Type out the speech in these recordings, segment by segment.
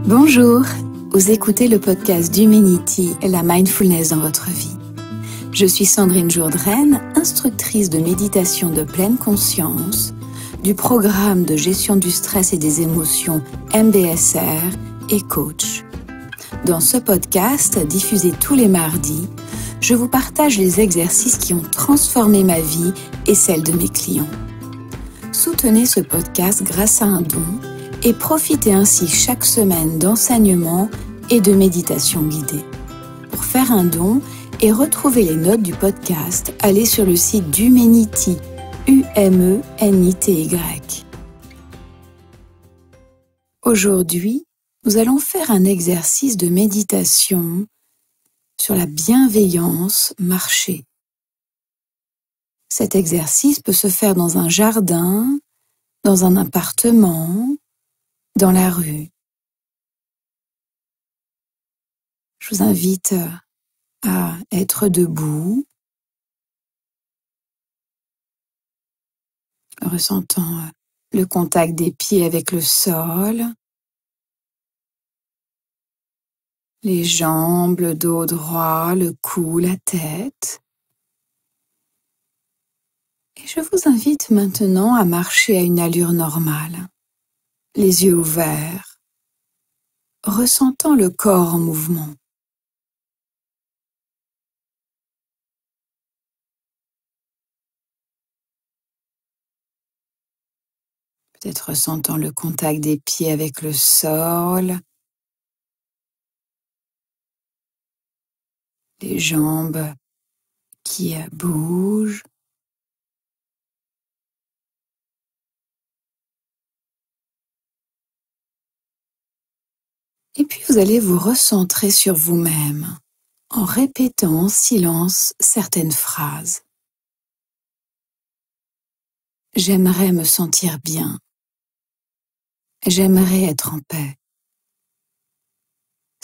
Bonjour, vous écoutez le podcast d'Humanity et la mindfulness dans votre vie. Je suis Sandrine Jourdraine, instructrice de méditation de pleine conscience, du programme de gestion du stress et des émotions MBSR et coach. Dans ce podcast, diffusé tous les mardis, je vous partage les exercices qui ont transformé ma vie et celle de mes clients. Soutenez ce podcast grâce à un don et profitez ainsi chaque semaine d'enseignements et de méditations guidées. Pour faire un don et retrouver les notes du podcast, allez sur le site d'Humanity, U-M-E-N-I-T-Y. Aujourd'hui, nous allons faire un exercice de méditation sur la bienveillance marchée. Cet exercice peut se faire dans un jardin, dans un appartement, dans la rue. Je vous invite à être debout, ressentant le contact des pieds avec le sol, les jambes, le dos droit, le cou, la tête. Et je vous invite maintenant à marcher à une allure normale, les yeux ouverts, ressentant le corps en mouvement. Peut-être ressentant le contact des pieds avec le sol, les jambes qui bougent. Et puis vous allez vous recentrer sur vous-même en répétant en silence certaines phrases. J'aimerais me sentir bien. J'aimerais être en paix.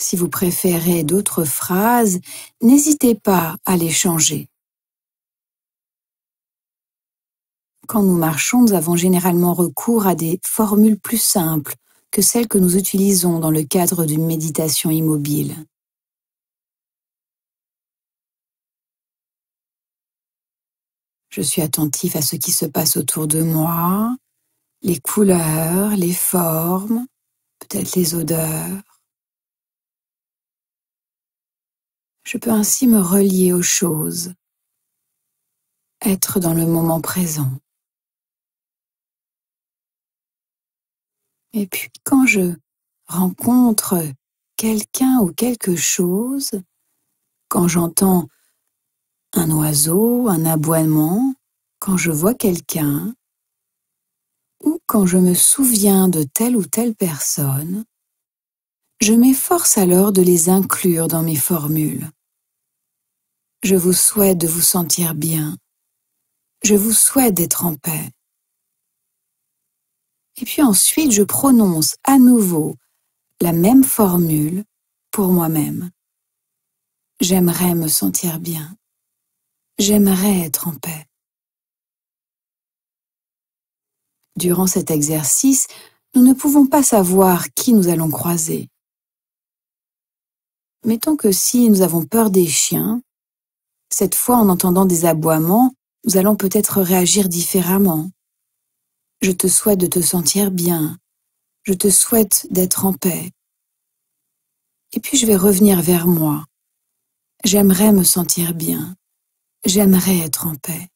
Si vous préférez d'autres phrases, n'hésitez pas à les changer. Quand nous marchons, nous avons généralement recours à des formules plus simples que celles que nous utilisons dans le cadre d'une méditation immobile. Je suis attentif à ce qui se passe autour de moi, les couleurs, les formes, peut-être les odeurs. Je peux ainsi me relier aux choses, être dans le moment présent. Et puis quand je rencontre quelqu'un ou quelque chose, quand j'entends un oiseau, un aboiement, quand je vois quelqu'un, ou quand je me souviens de telle ou telle personne, je m'efforce alors de les inclure dans mes formules. Je vous souhaite de vous sentir bien. Je vous souhaite d'être en paix. Et puis ensuite, je prononce à nouveau la même formule pour moi-même. J'aimerais me sentir bien. J'aimerais être en paix. Durant cet exercice, nous ne pouvons pas savoir qui nous allons croiser. Mettons que si nous avons peur des chiens, cette fois en entendant des aboiements, nous allons peut-être réagir différemment. Je te souhaite de te sentir bien. Je te souhaite d'être en paix. Et puis je vais revenir vers moi. J'aimerais me sentir bien. J'aimerais être en paix.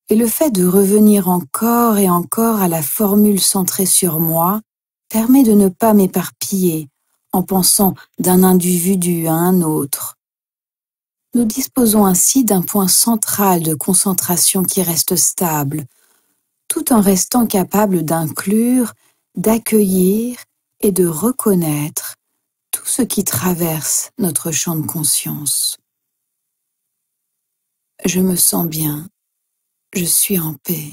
Et le fait de revenir encore et encore à la formule centrée sur moi permet de ne pas m'éparpiller en pensant d'un individu à un autre. Nous disposons ainsi d'un point central de concentration qui reste stable, tout en restant capable d'inclure, d'accueillir et de reconnaître tout ce qui traverse notre champ de conscience. Je me sens bien, je suis en paix.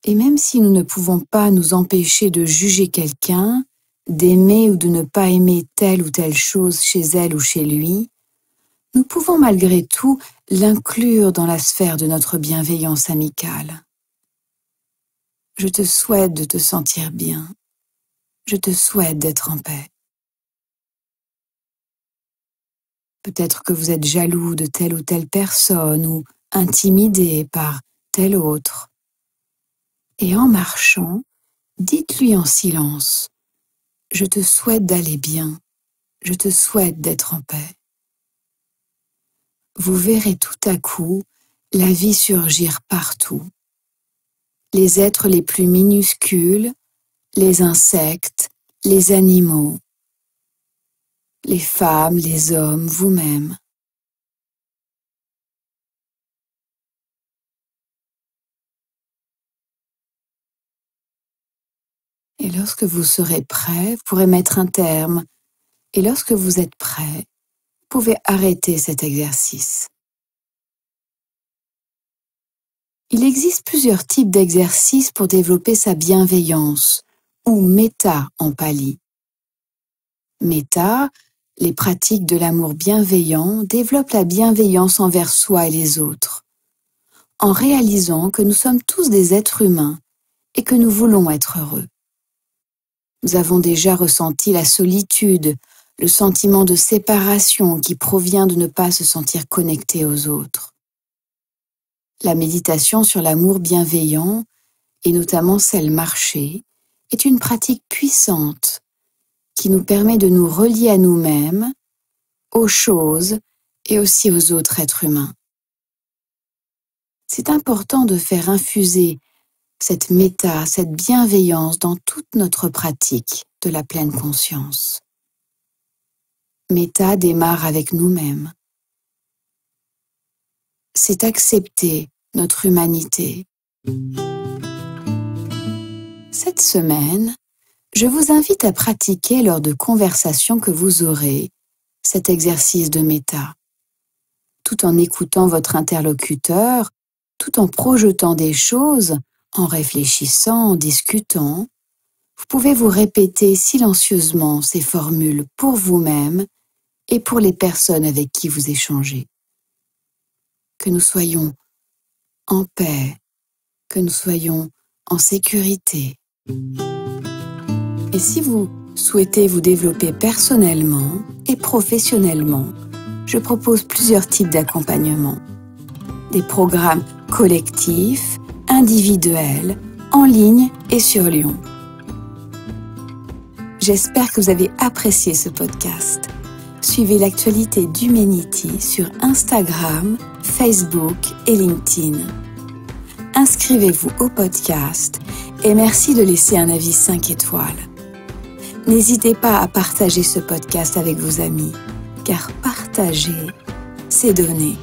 Et même si nous ne pouvons pas nous empêcher de juger quelqu'un, d'aimer ou de ne pas aimer telle ou telle chose chez elle ou chez lui, nous pouvons malgré tout l'inclure dans la sphère de notre bienveillance amicale. Je te souhaite de te sentir bien. Je te souhaite d'être en paix. Peut-être que vous êtes jaloux de telle ou telle personne ou intimidé par telle autre. Et en marchant, dites-lui en silence, « Je te souhaite d'aller bien, je te souhaite d'être en paix. » Vous verrez tout à coup la vie surgir partout. Les êtres les plus minuscules, les insectes, les animaux, les femmes, les hommes, vous-même. Et lorsque vous serez prêt, vous pourrez mettre un terme. Et lorsque vous êtes prêt, vous pouvez arrêter cet exercice. Il existe plusieurs types d'exercices pour développer sa bienveillance, ou méta en pali. Méta, les pratiques de l'amour bienveillant, développent la bienveillance envers soi et les autres, en réalisant que nous sommes tous des êtres humains et que nous voulons être heureux. Nous avons déjà ressenti la solitude, le sentiment de séparation qui provient de ne pas se sentir connecté aux autres. La méditation sur l'amour bienveillant, et notamment celle marchée, est une pratique puissante qui nous permet de nous relier à nous-mêmes, aux choses et aussi aux autres êtres humains. C'est important de faire infuser cette méta, cette bienveillance dans toute notre pratique de la pleine conscience. Méta démarre avec nous-mêmes. C'est accepter notre humanité. Cette semaine, je vous invite à pratiquer lors de conversations que vous aurez cet exercice de méta, tout en écoutant votre interlocuteur, tout en projetant des choses, en réfléchissant, en discutant. Vous pouvez vous répéter silencieusement ces formules pour vous-même et pour les personnes avec qui vous échangez. Que nous soyons en paix, que nous soyons en sécurité. Et si vous souhaitez vous développer personnellement et professionnellement, je propose plusieurs types d'accompagnement. Des programmes collectifs, individuels, en ligne et sur Lyon. J'espère que vous avez apprécié ce podcast. Suivez l'actualité d'Humanity sur Instagram, Facebook et LinkedIn. Inscrivez-vous au podcast et merci de laisser un avis 5 étoiles. N'hésitez pas à partager ce podcast avec vos amis, car partager, c'est donner.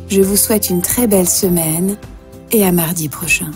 Je vous souhaite une très belle semaine et à mardi prochain.